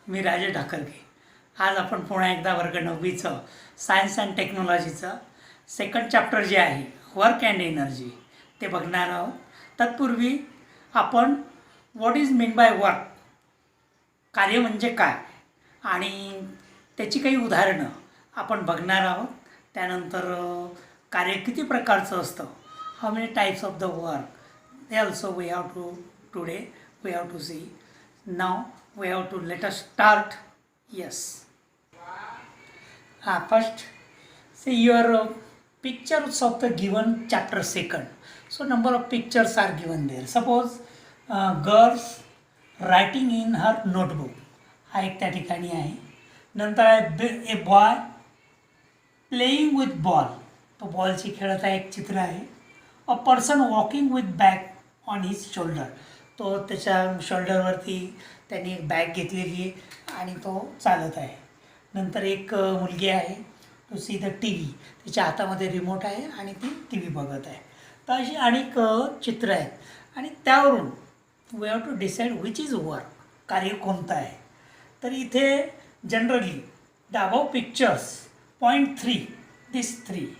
मी राजेश ढाकरगे. आज आपण पुन्हा एकदा वर्ग 9वीचं सायन्स अँड टेक्नॉलॉजीचं सेकंड चॅप्टर जे आहे वर्क अँड एनर्जी ते बघणार आहोत. तत्पूर्वी आपण what is mean by work, कार्य म्हणजे काय आणि त्याची काही उदाहरणं आपण बघणार आहोत. त्यानंतर कार्य किती प्रकारचं असतं, how many types of the work, they also we have to today we have to see. Now we have to let us start. Yes. First see your pictures of the given chapter second. So number of pictures are given there. Suppose girls writing in her notebook, हा एक त्या ठिकाणी आहे. नंतर आहे a boy playing with ball, तो बॉलशी खेळत आहे, एक चित्र आहे. A person walking with bag on his shoulder, तो त्याच्या शोल्डरवरती त्यांनी एक बॅग घेतलेली आहे आणि तो चालत आहे. नंतर एक मुलगी आहे, to see the T V, तिच्या हातामध्ये रिमोट आहे आणि ती टी व्ही बघत आहे. तर अशी अनेक चित्र आहेत आणि त्यावरून we have to decide which is work, कार्य कोणतं आहे. तर इथे generally the above pictures point 3, this 3,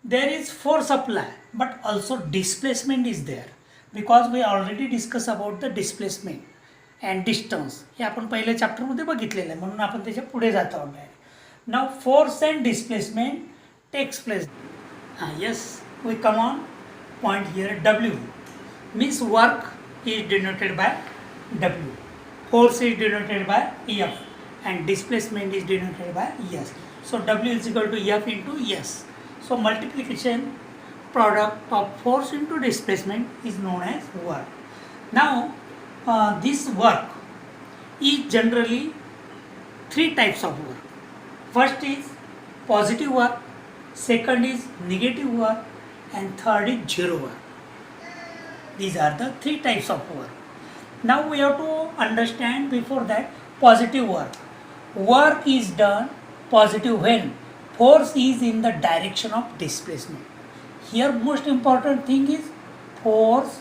there is force apply but also displacement is there because we already discuss about the displacement and distance. हे आपण पहिल्या चॅप्टरमध्ये बघितलेलं आहे, म्हणून आपण त्याच्या पुढे जातो आहोत. Now force and displacement takes place. Yes, we come on point here. W means work is denoted by W, force is denoted by F and displacement is denoted by S. So W is equal to F into S. So multiplication product of force into displacement is known as work. Now this work is generally 3 types of work. First is positive work, second is negative work, and third is zero work. These are the 3 types of work. Now we have to understand before that positive work. Work is done positive when force is in the direction of displacement. Here most important thing is force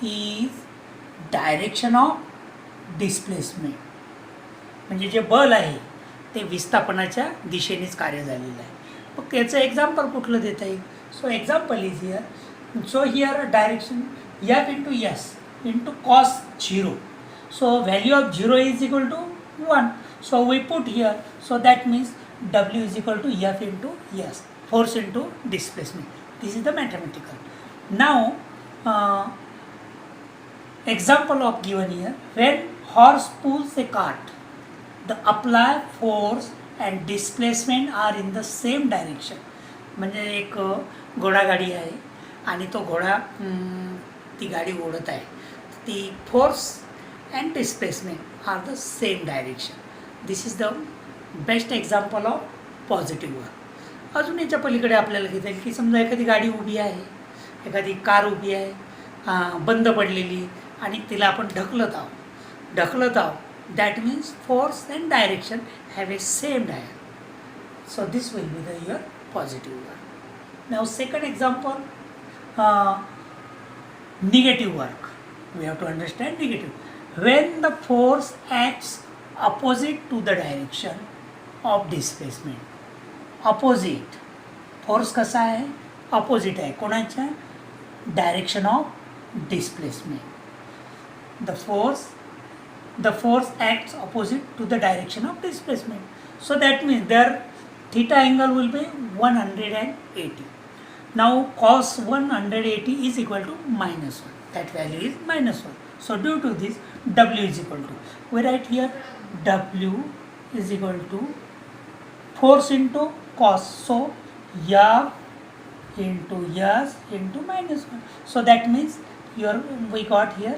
is direction of displacement. म्हणजे जे बल आहे ते विस्थापनाच्या दिशेनेच कार्य झालेलं आहे. मग त्याचं एक्झाम्पल कुठलं देता येईल? So example is here. So here direction F into S into cos 0. So value of 0 is equal to 1. So we put here, so that means W is equal to F into S, force into displacement. This is the mathematical. Now example of given here, when horse pulls a cart, the applied force and displacement are in the same direction. म्हणजे एक घोडागाडी आहे आणि तो घोडा ती गाडी ओढत आहे, ती force and displacement are the same direction. This is the best example of positive work. अजून याच्या पलीकडे आपल्याला घेता येईल की समजा एखादी गाडी उभी आहे, एखादी कार उभी आहे, बंद पडलेली, आणि तिला आपण ढकलत आहोत. That means force and direction have a same direction. So this will be the your positive work. Now second example, negative work. We have to understand negative. When the force acts opposite to the direction of displacement. Opposite. Force कसा आहे? Opposite आहे. कोणाच्या? Direction of displacement. The force acts opposite to the direction of displacement. So that means their theta angle will be 180. Now cos 180 is equal to -1. That value is -1. So due to this, W is equal to, we write here W is equal to force into cos. So F into S into -1. So that means we got here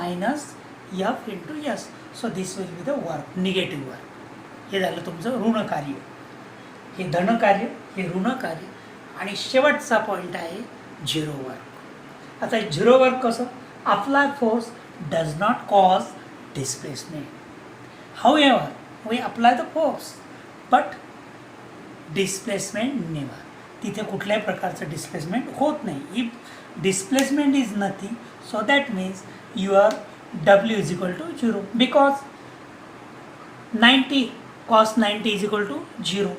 minus F into S. So this will be the work, negative work. हे झालं तुमचं ऋण कार्य, हे धन कार्य, हे ऋण कार्य. आणि शेवटचा पॉईंट आहे झिरो वर्क. आता झिरो वर्क कसं? Apply force does not cause displacement. However we apply the force but displacement never. तिथे कुठल्याही प्रकारचं डिस्प्लेसमेंट होत नाही. If displacement is nothing, so that means your W is equal to 0 because 90 cos 90 is equal to 0.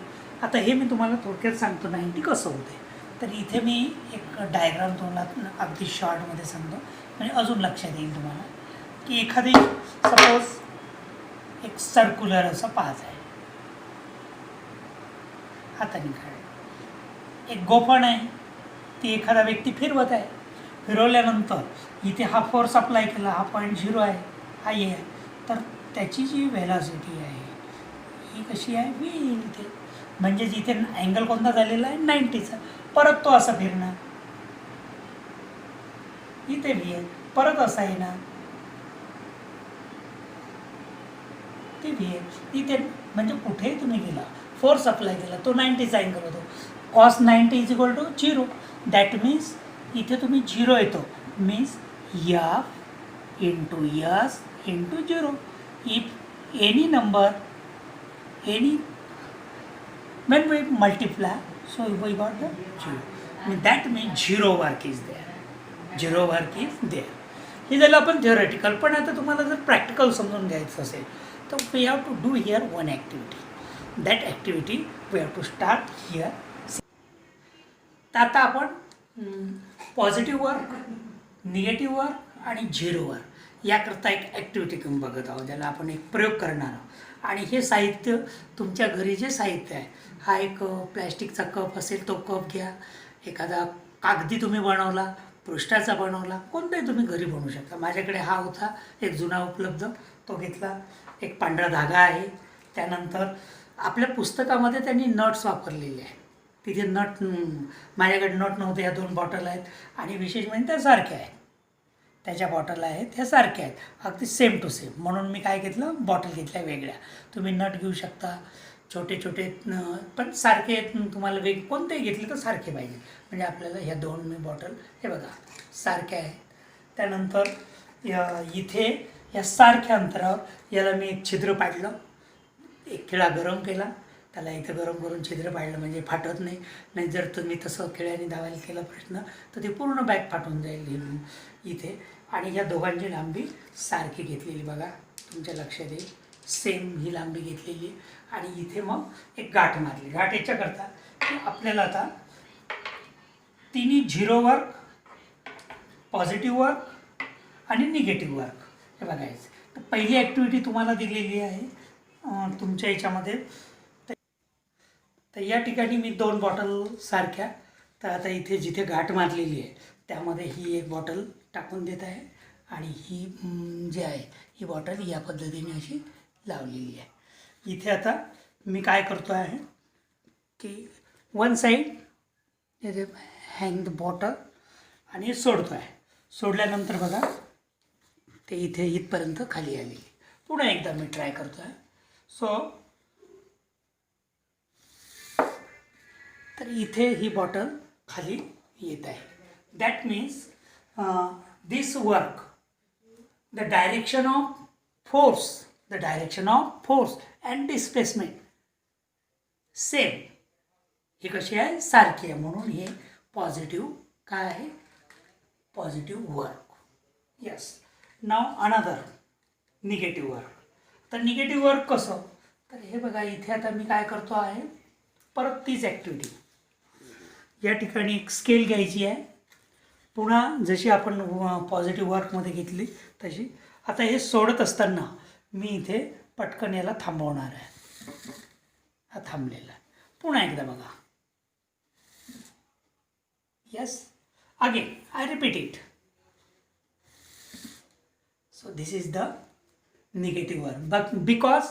आता हे मी तुम्हाला थोडक्यात सांगतो 90 कसं होते. तर इथे मी एक डायग्राम तुम्हाला अगदी शॉर्टमध्ये सांगतो म्हणजे अजून लक्षात येईल तुम्हाला की एखादी सपोज एक सर्क्युलर असं पाज आहे, हाताने काढ, एक गोफण आहे, ती एखादा व्यक्ती फिरवत आहे. फिरवल्यानंतर इथे हा फोर्स अप्लाय केला, हा पॉईंट 0 आहे, हा ए आहे. तर त्याची जी व्हेलॉसिटी आहे ही कशी आहे, व्ही येईल इथे. म्हणजे जिथे अँगल कोणता झालेला आहे 90चा, परत तो असा फिरणार, इथे व्ही आहे, परत असा येणार, ती व्ही आहे इथे. म्हणजे कुठेही तुम्ही गेला, फोर्स अप्लाय केला, तो 90चा अँगल होतो. Cos 90 is equal to 0. That means इथे तुम्ही 0 येतो, means F into S into 0. If any number, any when we multiply, so we got the 0. I mean that means 0 work is there. 0 work is there. हे झालं आपण थिओरेटिकल. पण आता तुम्हाला जर प्रॅक्टिकल समजून घ्यायचं असेल तर we have to do here one activity. That activity we have to start here. तर आता आपण पॉझिटिव्ह वर्क, निगेटिव्ह वर्क आणि 0 वर्क याकरता एक ॲक्टिव्हिटी करून बघत आहोत, ज्याला आपण एक प्रयोग करणार आहोत. आणि हे साहित्य तुमच्या घरी जे साहित्य आहे, हा एक प्लॅस्टिकचा कप असेल तो कप घ्या, एखादा कागदी तुम्ही बनवला, पृष्ठाचा बनवला, कोणताही तुम्ही घरी बनवू शकता. माझ्याकडे हा होता एक जुना उपलब्ध, तो घेतला. एक पांढरा धागा आहे. त्यानंतर आपल्या पुस्तकामध्ये त्यांनी नट्स वापरलेले आहे, तिथे नट, माझ्याकडे नट नव्हते. ह्या 2 बॉटल आहेत आणि विशेष म्हणजे त्या सारख्या आहेत, त्याच्या बॉटल आहेत ह्या सारख्या आहेत, अगदी सेम टू सेम. म्हणून मी काय घेतलं, बॉटल घेतल्या वेगळ्या. तुम्ही नट घेऊ शकता, छोटे छोटे पण सारखे तुम्हाला कोणतेही घेतले तर सारखे पाहिजे. म्हणजे आपल्याला ह्या 2 मी बॉटल हे बघा सारख्या आहेत. त्यानंतर इथे या सारख्या अंतरावर याला मी एक छिद्र पाडलं, एक खिळा गरम केला, त्याला इथं गरम करून छिद्र पाडलं म्हणजे फाटत नाही. नाही जर तुम्ही तसं खिळ्याने धावायला केला प्रश्न तर ते पूर्ण बॅग फाटून जाईल इथे. आणि ह्या दोघांची लांबी सारखी घेतलेली बघा, तुमच्या लक्षात येईल, सेम ही लांबी घेतलेली. आणि इथे मग एक गाठ मारली. गाठ याच्याकरता की आपल्याला आता तिन्ही 0 वर्क, पॉझिटिव्ह वर्क आणि निगेटिव्ह वर्क हे बघायचं. तर पहिली ॲक्टिव्हिटी तुम्हाला दिलेली आहे तुमच्या याच्यामध्ये. तर या ठिकाणी मी 2 बॉटल सारख्या, तर आता इथे जिथे गाठ मारलेली आहे त्यामध्ये ही एक बॉटल टाकून देत आहे आणि ही जी आहे ही बॉटल या पद्धतीने अशी लावलेली आहे. इथे आता मी काय करतो आहे की वन साईड इथे हँग द बॉटल आणि सोडतो आहे. सोडल्यानंतर बघा ते इथे इथपर्यंत खाली आलेली. पुन्हा एकदा मी ट्राय करतो आहे. सो तर इथे ही बॉटल खाली येत आहे. That means this work, the direction of force and displacement same, ही कशी आहे, सारखी आहे. म्हणून हे पॉझिटिव्ह काय आहे, positive work. Yes. Now another negative work. तर निगेटिव्ह वर्क कसं, तर हे बघा इथे आता मी काय करतो आहे, परत तीच ॲक्टिव्हिटी. या ठिकाणी एक स्केल घ्यायची आहे, पुन्हा जशी आपण पॉझिटिव्ह वर्कमध्ये घेतली तशी. आता हे सोडत असताना मी इथे पटकन याला थांबवणार आहे. हा थांबलेला आहे. पुन्हा एकदा बघा. Yes. Again I repeat it. So this is the negative work. But because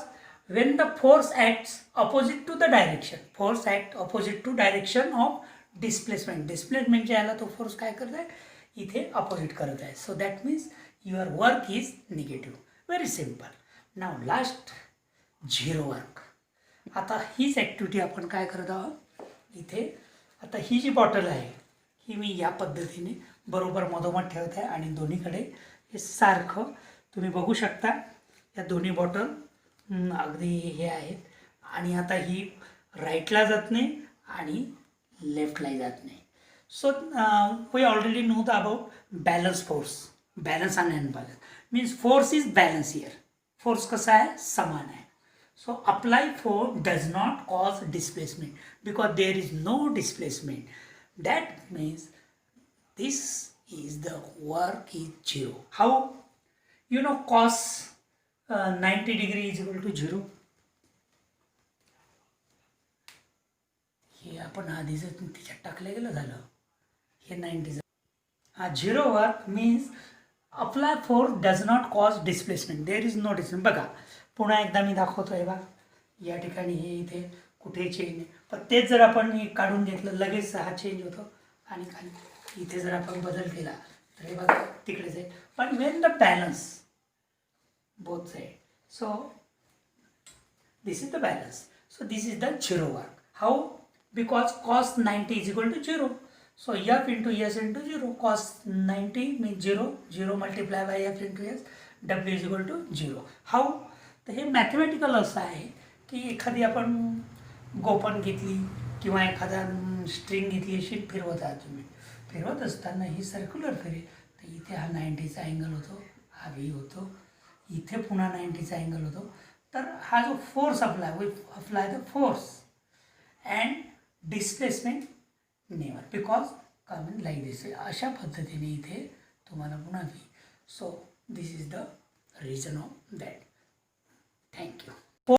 when the force acts opposite to the direction, force act opposite to direction of displacement. displacement जे आला तो फोर्स काय करत आहे, इथे अपोजिट करत आहे. So that means your work is negative. Very simple. Now last 0 work. आता हीच ॲक्टिव्हिटी आपण काय करत आहोत इथे. आता ही जी बॉटल आहे ही मी या पद्धतीने बरोबर मधोमध ठेवत आहे आणि दोन्हीकडे हे सारखं तुम्ही बघू शकता. या दोन्ही बॉटल अगदी हे आहेत. आणि आता ही राईटला जात नाही आणि लेफ्टलाही जात नाही. So we already know the about balance force, balance आणि unbalance. Means force is balance here. Force कसा आहे, समान आहे. So apply force does not cause displacement because there is no displacement. That means this is the work is 0. How? You know cos 90 degree is equal to 0. हे आपण आधीच त्याच्यात टाकलं गेलं झालं. हे 90 हा 0 work means apply force does not cause displacement. There is no displacement. बघा पुन्हा एकदा मी दाखवतो आहे बा. या ठिकाणी हे इथे कुठेही चेंज नाही, पण तेच जर आपण काढून घेतलं लगेच हा चेंज होतो. आणि खाली इथे जर आपण बदल केला तर हे बघा तिकडेच आहे. पण when the balance both side, so this is the balance. So this is the 0 work. How? Because cos 90 is equal to 0. So f into s into 0. cos 90 means 0. 0 multiply by f into s. w is equal to 0. How? तर हे mathematical असं आहे की एखादी आपण गोपन घेतली किंवा एखादा स्ट्रिंग घेतली, अशी फिरवत आहात तुम्ही. फिरवत असताना ही सर्क्युलर फिरेल तर इथे हा 90चा अँगल होतो, हा व्ही होतो. इथे पुन्हा 90चा अँगल होतो. तर हा जो force apply the force and displacement never because common like this. अशा पद्धतीने इथे तुम्हाला पुन्हा व्ही. So this is the reason of that. Thank you.